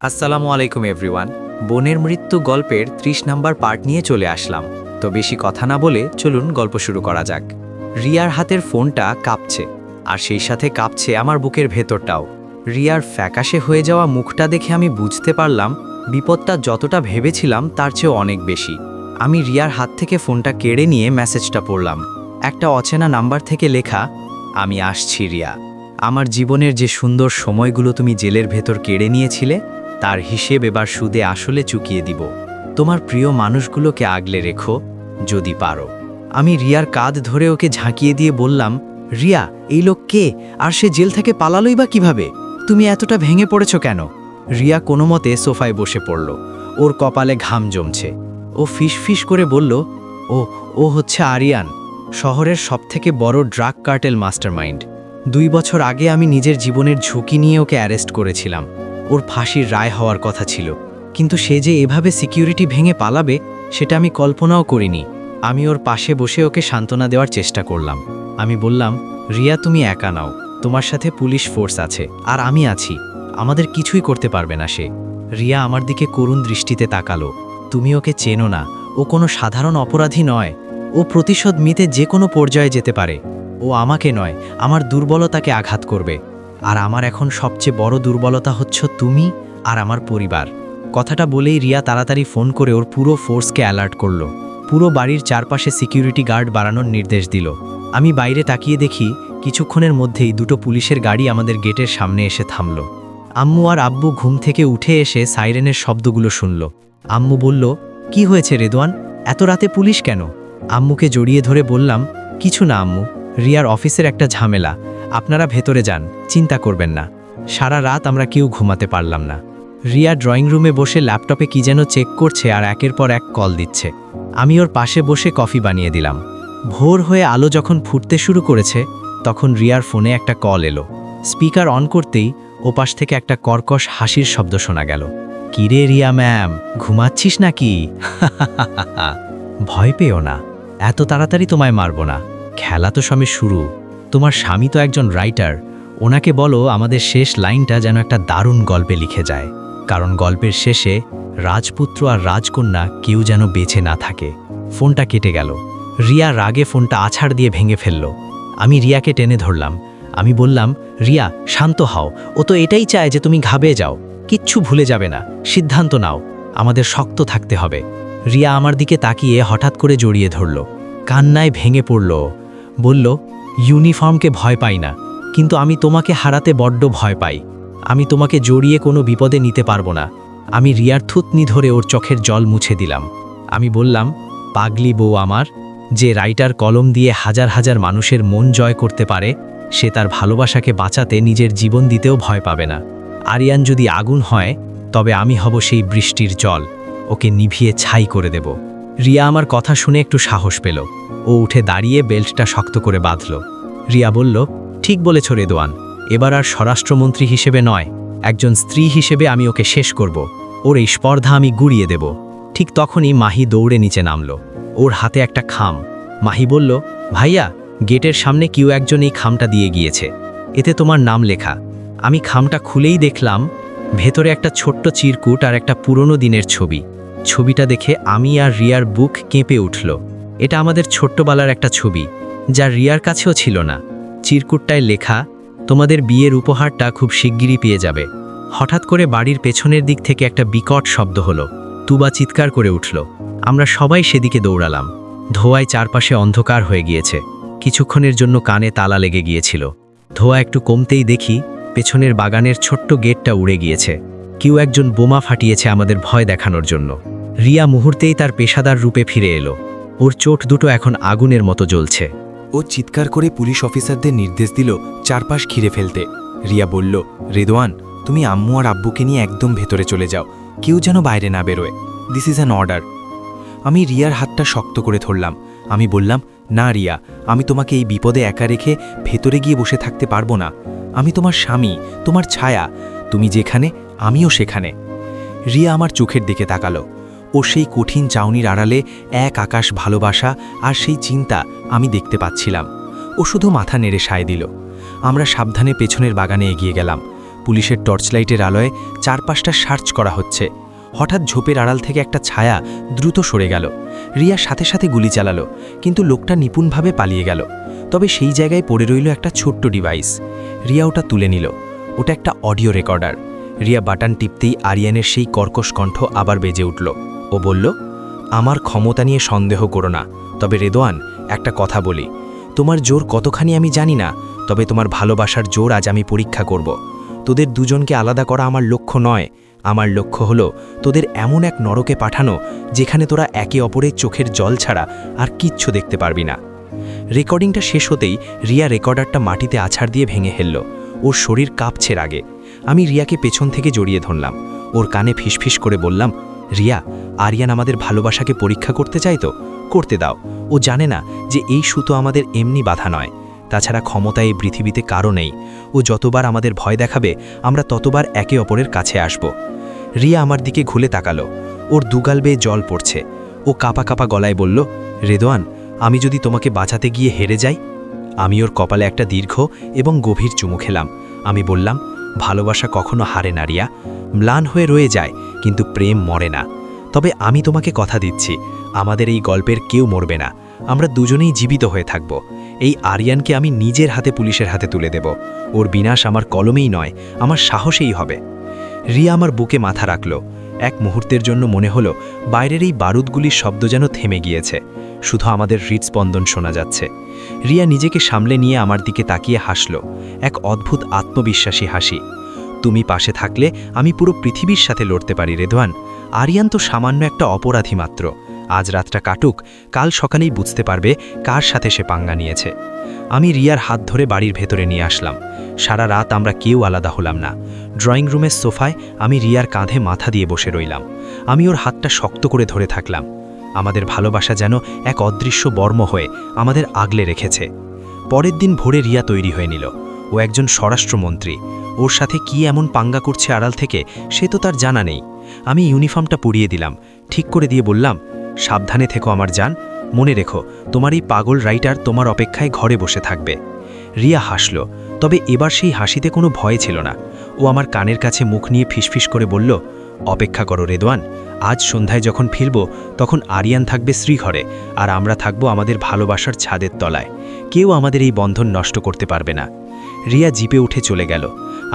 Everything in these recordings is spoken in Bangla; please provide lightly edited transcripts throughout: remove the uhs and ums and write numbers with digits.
আসসালামু আলাইকুম এভরিওয়ান। বোনের মৃত্যু গল্পের 30 নাম্বার পার্ট নিয়ে চলে আসলাম। তো বেশি কথা না বলে চলুন গল্প শুরু করা যাক। রিয়ার হাতের ফোনটা কাঁপছে, আর সেই সাথে কাঁপছে আমার বুকের ভেতরটাও। রিয়ার ফ্যাকাশে হয়ে যাওয়া মুখটা দেখে আমি বুঝতে পারলাম বিপদটা যতটা ভেবেছিলাম তার চেয়েও অনেক বেশি। আমি রিয়ার হাত থেকে ফোনটা কেড়ে নিয়ে মেসেজটা পড়লাম। একটা অচেনা নাম্বার থেকে লেখা, আমি আসছি রিয়া। আমার জীবনের যে সুন্দর সময়গুলো তুমি জেলের ভেতর কেড়ে নিয়েছিলে তার হিসেব এবার সুদে আসলে চুকিয়ে দিব। তোমার প্রিয় মানুষগুলোকে আগলে রেখো যদি পারো। আমি রিয়ার কাঁধ ধরে ওকে ঝাঁকিয়ে দিয়ে বললাম, রিয়া, এই লোক কে, আর সে জেল থেকে পালালোই বা কিভাবে? তুমি এতটা ভেঙে পড়েছ কেন? রিয়া কোনো মতে সোফায় বসে পড়ল। ওর কপালে ঘাম জমছে। ও ফিস করে বলল, ও হচ্ছে আরিয়ান, শহরের সবথেকে বড় ড্রাগ কার্টেল মাস্টারমাইন্ড। 2 বছর আগে আমি নিজের জীবনের ঝুঁকি নিয়ে ওকে অ্যারেস্ট করেছিলাম। ওর ফাঁসির রায় হওয়ার কথা ছিল, কিন্তু সে যে এভাবে সিকিউরিটি ভেঙে পালাবে সেটা আমি কল্পনাও করিনি। আমি ওর পাশে বসে ওকে সান্ত্বনা দেওয়ার চেষ্টা করলাম। আমি বললাম, রিয়া, তুমি একা নাও, তোমার সাথে পুলিশ ফোর্স আছে, আর আমি আছি। আমাদের কিছুই করতে পারবে না সে। রিয়া আমার দিকে করুণ দৃষ্টিতে তাকালো। তুমি ওকে চেনো না, ও কোনো সাধারণ অপরাধী নয়। ও প্রতিশোধ নিতে যে কোনো পর্যায়ে যেতে পারে। ও আমাকে নয়, আমার দুর্বলতাকে আঘাত করবে। আর আমার এখন সবচেয়ে বড় দুর্বলতা হচ্ছে তুমি আর আমার পরিবার। কথাটা বলেই রিয়া তাড়াতাড়ি ফোন করে ওর পুরো ফোর্সকে অ্যালার্ট করলো। পুরো বাড়ির চারপাশে সিকিউরিটি গার্ড বাড়ানোর নির্দেশ দিল। আমি বাইরে তাকিয়ে দেখি কিছুক্ষণের মধ্যেই 2টো পুলিশের গাড়ি আমাদের গেটের সামনে এসে থামল। আম্মু আর আব্বু ঘুম থেকে উঠে এসে সাইরেনের শব্দগুলো শুনল। আম্মু বলল, কি হয়েছে রেদওয়ান, এত রাতে পুলিশ কেন? আম্মুকে জড়িয়ে ধরে বললাম, কিছু না আম্মু, রিয়ার অফিসের একটা ঝামেলা। আপনারা ভেতরে যান, চিন্তা করবেন না। সারা রাত আমরা কেউ ঘুমাতে পারলাম না। রিয়া ড্রয়িং রুমে বসে ল্যাপটপে কি যেন চেক করছে আর একের পর এক কল দিচ্ছে। আমি ওর পাশে বসে কফি বানিয়ে দিলাম। ভোর হয়ে আলো যখন ফুটতে শুরু করেছে তখন রিয়ার ফোনে একটা কল এলো। স্পিকার অন করতেই ওপাশ থেকে একটা কর্কশ হাসির শব্দ শোনা গেল। কিরে রিয়া ম্যাম, ঘুমাচ্ছিস নাকি? ভয় পেও না, এত তাড়াতাড়ি তোমায় মারব না। খেলা তো সবে শুরু। তোমার স্বামী তো একজন রাইটার, ওনাকে বলো আমাদের শেষ লাইনটা যেন একটা দারুণ গল্পে লিখে যায়। কারণ গল্পের শেষে রাজপুত্র আর রাজকন্যা কেউ যেন বেঁচে না থাকে। ফোনটা কেটে গেল। রিয়া রাগে ফোনটা আছাড় দিয়ে ভেঙে ফেলল। আমি রিয়াকে টেনে ধরলাম। আমি বললাম, রিয়া, শান্ত হও। ও তো এটাই চায় যে তুমি ঘাবড়ে যাও। কিচ্ছু ভুলে যাবে না, সিদ্ধান্ত নাও। আমাদের শক্ত থাকতে হবে। রিয়া আমার দিকে তাকিয়ে হঠাৎ করে জড়িয়ে ধরল। কান্নায় ভেঙে পড়ল। বলল, ইউনিফর্মকে ভয় পাই না, কিন্তু আমি তোমাকে হারাতে বড্ড ভয় পাই। আমি তোমাকে জড়িয়ে কোনো বিপদে নিতে পারবো না। আমি রিয়ার থুতনি ধরে ওর চোখের জল মুছে দিলাম। আমি বললাম, পাগলি বউ আমার, যে রাইটার কলম দিয়ে হাজার হাজার মানুষের মন জয় করতে পারে সে তার ভালোবাসাকে বাঁচাতে নিজের জীবন দিতেও ভয় পাবে না। আরিয়ান যদি আগুন হয় তবে আমি হব সেই বৃষ্টির জল, ওকে নিভিয়ে ছাই করে দেব। রিয়া আমার কথা শুনে একটু সাহস পেল। ও উঠে দাঁড়িয়ে বেল্টটা শক্ত করে বাঁধল। রিয়া বলল, ঠিক বলেছ রেদওয়ান, এবার আর স্বরাষ্ট্রমন্ত্রী হিসেবে নয়, একজন স্ত্রী হিসেবে আমি ওকে শেষ করব। ওর এই স্পর্ধা আমি গুড়িয়ে দেব। ঠিক তখনই মাহি দৌড়ে নিচে নামল। ওর হাতে একটা খাম। মাহি বলল, ভাইয়া, গেটের সামনে কেউ একজন এই খামটা দিয়ে গিয়েছে, এতে তোমার নাম লেখা। আমি খামটা খুলেই দেখলাম ভেতরে একটা ছোট্ট চিরকুট আর একটা পুরনো দিনের ছবি। ছবিটা দেখে আমি আর রিয়ার বুক কেঁপে উঠল। এটা আমাদের ছোট্টবেলার একটা ছবি, যা রিয়ার কাছেও ছিল না। চিরকুটটায় লেখা, তোমাদের বিয়ের উপহারটা খুব শিগগিরই পেয়ে যাবে। হঠাৎ করে বাড়ির পেছনের দিক থেকে একটা বিকট শব্দ হলো। তুবা চিৎকার করে উঠল। আমরা সবাই সেদিকে দৌড়ালাম। ধোঁয়ায় চারপাশে অন্ধকার হয়ে গিয়েছে। কিছুক্ষণের জন্য কানে তালা লেগে গিয়েছিল। ধোঁয়া একটু কমতেই দেখি পেছনের বাগানের ছোট্ট গেটটা উড়ে গিয়েছে। কেউ একজন বোমা ফাটিয়েছে আমাদের ভয় দেখানোর জন্য। রিয়া মুহূর্তেই তার পেশাদার রূপে ফিরে এলো। ওর চোট দুটো এখন আগুনের মতো জ্বলছে। ও চিৎকার করে পুলিশ অফিসারদের নির্দেশ দিল চারপাশ ঘিরে ফেলতে। রিয়া বলল, রেদওয়ান, তুমি আম্মু আর আব্বুকে নিয়ে একদম ভেতরে চলে যাও, কেউ যেন বাইরে না বেরোয়। This is an order. আমি রিয়ার হাতটা শক্ত করে ধরলাম। আমি বললাম, না রিয়া, আমি তোমাকে এই বিপদে একা রেখে ভেতরে গিয়ে বসে থাকতে পারবো না। আমি তোমার স্বামী, তোমার ছায়া। তুমি যেখানে আমিও সেখানে। রিয়া আমার চোখের দিকে তাকালো। ও সেই কঠিন চাউনির আড়ালে এক আকাশ ভালোবাসা আর সেই চিন্তা আমি দেখতে পাচ্ছিলাম। ও শুধু মাথা নেড়ে সায় দিল। আমরা সাবধানে পেছনের বাগানে এগিয়ে গেলাম। পুলিশের টর্চলাইটের আলোয় চারপাশটা সার্চ করা হচ্ছে। হঠাৎ ঝোপের আড়াল থেকে একটা ছায়া দ্রুত সরে গেল। রিয়া সাথে সাথে গুলি চালালো, কিন্তু লোকটা নিপুণভাবে পালিয়ে গেল। তবে সেই জায়গায় পড়ে রইল একটা ছোট্ট ডিভাইস। রিয়া ওটা তুলে নিল। ওটা একটা অডিও রেকর্ডার। রিয়া বাটন টিপতেই আরিয়ানের সেই কর্কশ কণ্ঠ আবার বেজে উঠল। ও বলল, আমার ক্ষমতা নিয়ে সন্দেহ করো না, তবে রেদোয়ান, একটা কথা বলি, তোমার জোর কতখানি আমি জানি না, তবে তোমার ভালোবাসার জোর আজ আমি পরীক্ষা করব। তোদের দুজনকে আলাদা করা আমার লক্ষ্য নয়, আমার লক্ষ্য হলো তোদের এমন এক নরকে পাঠানো যেখানে তোরা একে অপরের চোখের জল ছাড়া আর কিচ্ছু দেখতে পারবি না। রেকর্ডিংটা শেষ হতেই রিয়া রেকর্ডারটা মাটিতে আছাড় দিয়ে ভেঙে ফেলল। ওর শরীর কাঁপছে রাগে। আমি রিয়াকে পেছন থেকে জড়িয়ে ধরলাম। ওর কানে ফিসফিস করে বললাম, রিয়া, আরিয়ান আমাদের ভালোবাসাকে পরীক্ষা করতে চাই তো করতে দাও। ও জানে না যে এই সুতো আমাদের এমনি বাধা নয়। তাছাড়া ক্ষমতা এই পৃথিবীতে কারও নেই। ও যতবার আমাদের ভয় দেখাবে আমরা ততবার একে অপরের কাছে আসব। রিয়া আমার দিকে ঘুরে তাকালো। ওর দুগাল বেয়ে জল পড়ছে। ও কাপা কাপা গলায় বলল, রেদোয়ান, আমি যদি তোমাকে বাঁচাতে গিয়ে হেরে যাই? আমি ওর কপালে একটা দীর্ঘ এবং গভীর চুমু খেলাম। আমি বললাম, ভালোবাসা কখনো হারে না রিয়া, ম্লান হয়ে রয়ে যায়, কিন্তু প্রেম মরে না। তবে আমি তোমাকে কথা দিচ্ছি, আমাদের এই গল্পের কেউ মরবে না। আমরা দুজনেই জীবিত হয়ে থাকব। এই আরিয়ানকে আমি নিজের হাতে পুলিশের হাতে তুলে দেব। ওর বিনাশ আমার কলমেই নয়, আমার সাহসেই হবে। রিয়া আমার বুকে মাথা রাখল। এক মুহূর্তের জন্য মনে হলো বাইরের এই বারুদগুলির শব্দ যেন থেমে গিয়েছে, শুধু আমাদের হৃদস্পন্দন শোনা যাচ্ছে। রিয়া নিজেকে সামলে নিয়ে আমার দিকে তাকিয়ে হাসল, এক অদ্ভুত আত্মবিশ্বাসী হাসি। তুমি পাশে থাকলে আমি পুরো পৃথিবীর সাথে লড়তে পারি রেদওয়ান। আরিয়ান তো সামান্য একটা অপরাধী মাত্র। আজ রাতটা কাটুক, কাল সকালেই বুঝতে পারবে কার সাথে সে পাঙ্গা নিয়েছে। আমি রিয়ার হাত ধরে বাড়ির ভেতরে নিয়ে আসলাম। সারা রাত আমরা কেউ আলাদা হলাম না। ড্রয়িং রুমের সোফায় আমি রিয়ার কাঁধে মাথা দিয়ে বসে রইলাম। আমি ওর হাতটা শক্ত করে ধরে থাকলাম। আমাদের ভালোবাসা যেন এক অদৃশ্য বর্ম হয়ে আমাদের আগলে রেখেছে। পরের দিন ভোরে রিয়া তৈরি হয়ে নিল। ও একজন স্বরাষ্ট্রমন্ত্রী। ওর সাথে কি এমন পাঙ্গা করছে আড়াল থেকে সে তো তার জানা নেই। আমি ইউনিফর্মটা পরিয়ে দিলাম, ঠিক করে দিয়ে বললাম, সাবধানে থেকো আমার জান। মনে রেখো, তোমার এই পাগল রাইটার তোমার অপেক্ষায় ঘরে বসে থাকবে। রিয়া হাসল, তবে এবার সেই হাসিতে কোনো ভয় ছিল না। ও আমার কানের কাছে মুখ নিয়ে ফিসফিস করে বলল, অপেক্ষা করো রেদওয়ান। আজ সন্ধ্যায় যখন ফিরব তখন আরিয়ান থাকবে শ্রীঘরে, আর আমরা থাকব আমাদের ভালোবাসার ছাদের তলায়। কেউ আমাদের এই বন্ধন নষ্ট করতে পারবে না। রিয়া জিপে উঠে চলে গেল।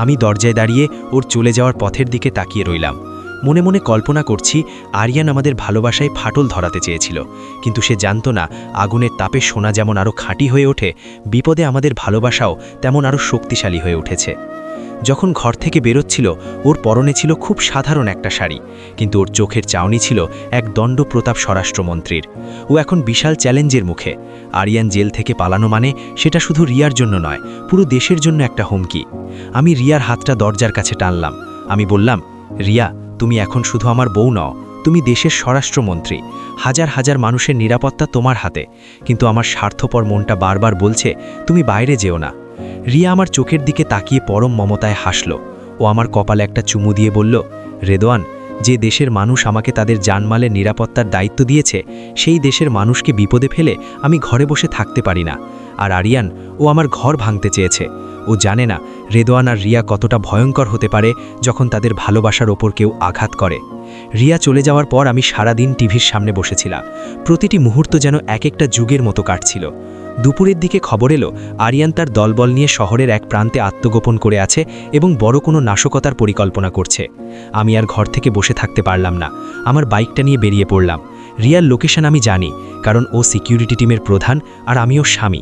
আমি দরজায় দাঁড়িয়ে ওর চলে যাওয়ার পথের দিকে তাকিয়ে রইলাম। মনে মনে কল্পনা করছি, আরিয়ান আমাদের ভালোবাসায় ফাটল ধরাতে চেয়েছিল, কিন্তু সে জানত না আগুনের তাপে সোনা যেমন আরও খাঁটি হয়ে ওঠে, বিপদে আমাদের ভালোবাসাও তেমন আরও শক্তিশালী হয়ে উঠেছে। যখন ঘর থেকে বেরোচ্ছিল ওর পরনে ছিল খুব সাধারণ একটা শাড়ি, কিন্তু ওর চোখের চাউনি ছিল এক দণ্ডপ্রতাপ স্বরাষ্ট্রমন্ত্রীর। ও এখন বিশাল চ্যালেঞ্জের মুখে। আরিয়ান জেল থেকে পালানো মানে সেটা শুধু রিয়ার জন্য নয়, পুরো দেশের জন্য একটা হুমকি। আমি রিয়ার হাতটা দরজার কাছে টানলাম। আমি বললাম, রিয়া, তুমি এখন শুধু আমার বউ নও, তুমি দেশের স্বরাষ্ট্রমন্ত্রী। হাজার হাজার মানুষের নিরাপত্তা তোমার হাতে, কিন্তু আমার স্বার্থপর মনটা বারবার বলছে তুমি বাইরে যেও না। রিয়া আমার চোখের দিকে তাকিয়ে পরম মমতায় হাসল। ও আমার কপালে একটা চুমু দিয়ে বলল, রেদওয়ান, যে দেশের মানুষ আমাকে তাদের জানমালের নিরাপত্তার দায়িত্ব দিয়েছে, সেই দেশের মানুষকে বিপদে ফেলে আমি ঘরে বসে থাকতে পারি না। আর আরিয়ান, ও আমার ঘর ভাঙতে চেয়েছে। ও জানে না রেদওয়ান আর রিয়া কতটা ভয়ঙ্কর হতে পারে যখন তাদের ভালোবাসার ওপর কেউ আঘাত করে। রিয়া চলে যাওয়ার পর আমি সারাদিন টিভির সামনে বসেছিলাম। প্রতিটি মুহূর্ত যেন এক একটা যুগের মতো কাটছিল। দুপুরের দিকে খবর এলো আরিয়ান তার দলবল নিয়ে শহরের এক প্রান্তে আত্মগোপন করে আছে এবং বড় কোনো নাশকতার পরিকল্পনা করছে। আমি আর ঘর থেকে বসে থাকতে পারলাম না। আমার বাইকটা নিয়ে বেরিয়ে পড়লাম। রিয়ার লোকেশন আমি জানি, কারণ ও সিকিউরিটি টিমের প্রধান আর আমি ওর স্বামী।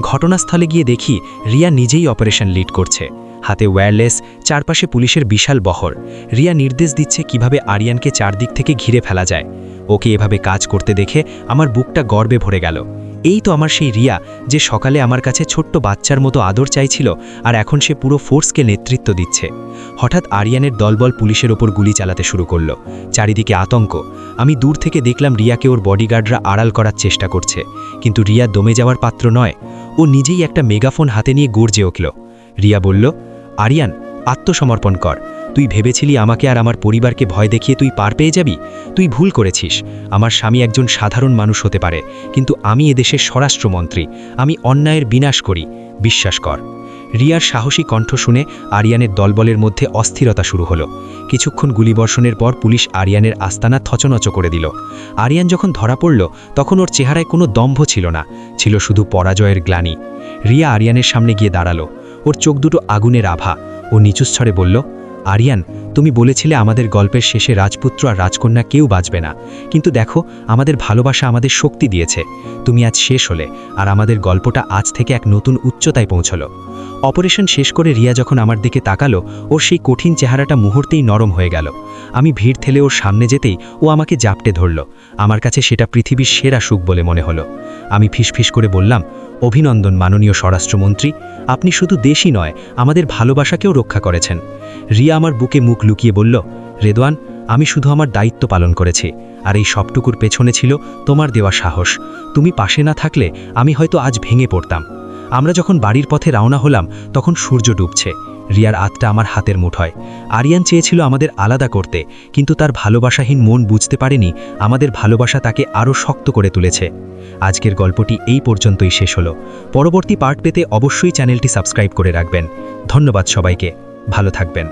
ঘটনাস্থলে গিয়ে দেখি রিয়া নিজেই অপারেশন লিড করছে। হাতে ওয়্যারলেস, চারপাশে পুলিশের বিশাল বহর। রিয়া নির্দেশ দিচ্ছে কিভাবে আরিয়ানকে চারদিক থেকে ঘিরে ফেলা যায়। ওকে এভাবে কাজ করতে দেখে আমার বুকটা গর্বে ভরে গেল। এই তো আমার সেই রিয়া, যে সকালে আমার কাছে ছোট্ট বাচ্চার মতো আদর চাইছিল, আর এখন সে পুরো ফোর্সকে নেতৃত্ব দিচ্ছে। হঠাৎ আরিয়ানের দলবল পুলিশের ওপর গুলি চালাতে শুরু করলো। চারিদিকে আতঙ্ক। আমি দূর থেকে দেখলাম রিয়াকে ওর বডিগার্ডরা আড়াল করার চেষ্টা করছে, কিন্তু রিয়া দমে যাওয়ার পাত্র নয়। ও নিজেই একটা মেগাফোন হাতে নিয়ে গর্জে উঠল। রিয়া বলল, আরিয়ান, আত্মসমর্পণ কর। তুই ভেবেছিলি আমাকে আর আমার পরিবারকে ভয় দেখিয়ে তুই পার পেয়ে যাবি? তুই ভুল করেছিস। আমার স্বামী একজন সাধারণ মানুষ হতে পারে, কিন্তু আমি এদেশের স্বরাষ্ট্রমন্ত্রী। আমি অন্যায়ের বিনাশ করি, বিশ্বাস কর। রিয়ার সাহসী কণ্ঠ শুনে আরিয়ানের দলবলের মধ্যে অস্থিরতা শুরু হলো। কিছুক্ষণ গুলিবর্ষণের পর পুলিশ আরিয়ানের আস্তানা থচনচ করে দিল। আরিয়ান যখন ধরা পড়ল তখন ওর চেহারায় কোনো দম্ভ ছিল না, ছিল শুধু পরাজয়ের গ্লানি। রিয়া আরিয়ানের সামনে গিয়ে দাঁড়ালো। ওর চোখ দুটো আগুনের আভা। ও নিচুস্বরে বলল, আরিয়ান, তুমি বলেছিলে আমাদের গল্পের শেষে রাজপুত্র আর রাজকন্যা কেউ বাঁচবে না, কিন্তু দেখো আমাদের ভালোবাসা আমাদের শক্তি দিয়েছে। তুমি আজ শেষ হলে, আর আমাদের গল্পটা আজ থেকে এক নতুন উচ্চতায় পৌঁছলো। অপারেশন শেষ করে রিয়া যখন আমার দিকে তাকালো, ওর সেই কঠিন চেহারাটা মুহূর্তেই নরম হয়ে গেল। আমি ভিড় ঠেলে ওর সামনে যেতেই ও আমাকে জাপটে ধরল। আমার কাছে সেটা পৃথিবীর সেরা সুখ বলে মনে হলো। আমি ফিসফিস করে বললাম, অভিনন্দন মাননীয় স্বরাষ্ট্রমন্ত্রী, আপনি শুধু দেশই নয়, আমাদের ভালোবাসাকেও রক্ষা করেছেন। রিয়া আমার বুকে মুখ লুকিয়ে বলল, রেদওয়ান, আমি শুধু আমার দায়িত্ব পালন করেছি, আর এই সবটুকুর পেছনে ছিল তোমার দেওয়া সাহস। তুমি পাশে না থাকলে আমি হয়তো আজ ভেঙে পড়তাম। আমরা যখন বাড়ির পথে রওনা হলাম তখন সূর্য ডুবছে। রিয়ার আত্মা আমার হাতের মুঠোয়। আরিয়ান চেয়েছিল আমাদের আলাদা করতে, কিন্তু তার ভালোবাসাহীন মন বুঝতে পারেনি আমাদের ভালোবাসা তাকে আরও শক্ত করে তুলেছে। আজকের গল্পটি এই পর্যন্তই শেষ হলো। পরবর্তী পার্ট পেতে অবশ্যই চ্যানেলটি সাবস্ক্রাইব করে রাখবেন। ধন্যবাদ সবাইকে, ভালো থাকবেন।